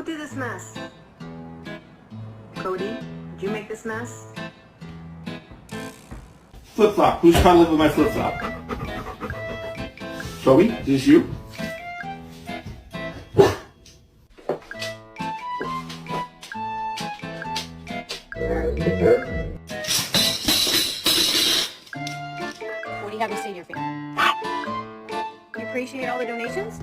Who did this mess? Cody, did you make this mess? Flip-flop. Who's cuddling with my flip-flop? Toby, is this you? What do you have to say to your family? You appreciate all the donations?